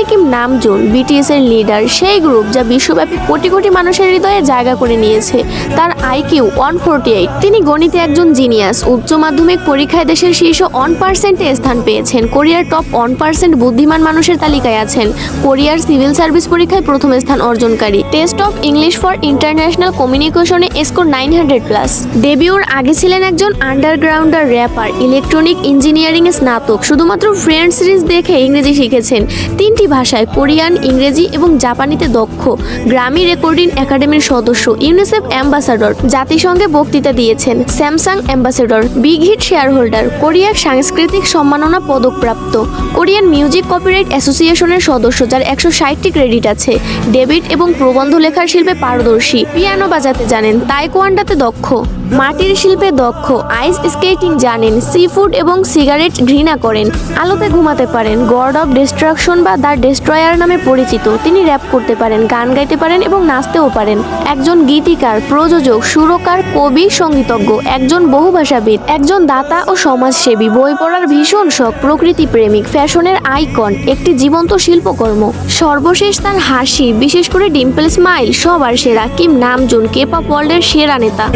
Kim Namjoon BTS এর leader, সেই group যা বিশ্বব্যাপী কোটি কোটি মানুষের হৃদয়ে জায়গা করে নিয়েছে। তার আইকিউ 148। তিনি গণিতে একজন জিনিয়াস। উচ্চ মাধ্যমিক পরীক্ষায় দেশের শীর্ষ 1%-এ স্থান পেয়েছেন। কোরিয়ার টপ 1% বুদ্ধিমান মানুষের তালিকায় আছেন। কোরিয়ার সিভিল সার্ভিস পরীক্ষায় প্রথম স্থান অর্জনকারী। Test of English for international কমিউনিকেশনে স্কোর 900+। ডেবিউর আগে ছিলেন একজন আন্ডারগ্রাউন্ডার র্যাপার, ইলেকট্রনিক ইঞ্জিনিয়ারিং এ স্নাতক। শুধুমাত্র ফ্রেন্ডস সিরিজ দেখে ইংরেজি শিখেছেন। 3টি ভাষায় কোরিয়ান, ইংরেজি এবং জাপানিতে দক্ষ। গ্রামি রেকর্ডিং একাডেমির সদস্য, ইউনিসেফ অ্যাম্বাসাডর, জাতিসংঘে বক্তৃতা দিয়েছেন, Samsung ambassador, Big Hit share holder, কোরিয়ার সাংস্কৃতিক সম্মাননা পদকপ্রাপ্ত, কোরিয়ান মিউজিক কপিরাইট অ্যাসোসিয়েশনের সদস্য যার 160টি ক্রেডিট আছে। ডেবিট এবং প্রবন্ধ লেখার শিল্পে পারদর্শী। পিয়ানো বাজাতে জানেন, তাইকোয়ান্ডোতে দক্ষ, মাটির শিল্পে দক্ষ, আইস স্কেটিং জানেন, সি ফুড এবং সিগারেট ঘৃণা করেন, আলোতে ঘুমাতে পারেন, গড অফ ডিস্ট্রাকশন বা দ্য ডেস্ট্রয়ার নামে পরিচিত। তিনি র্যাপ করতে পারেন, গান গাইতে পারেন এবং নাচতেও পারেন। একজন গীতিকার, প্রযোজক, সুরকার, কবি, সঙ্গীতজ্ঞ, একজন বহুভাষাবিদ, একজন দাতা ও সমাজসেবী, বই পড়ার ভীষণ শখ, প্রকৃতি প্রেমিক, ফ্যাশনের আইকন, একটি জীবন্ত শিল্পকর্ম। সর্বশেষ তার হাসি, বিশেষ করে ডিম্পল স্মাইল সবার সেরা। কিম নামজুন কেপপ ওয়ার্ল্ডের সেরা নেতা।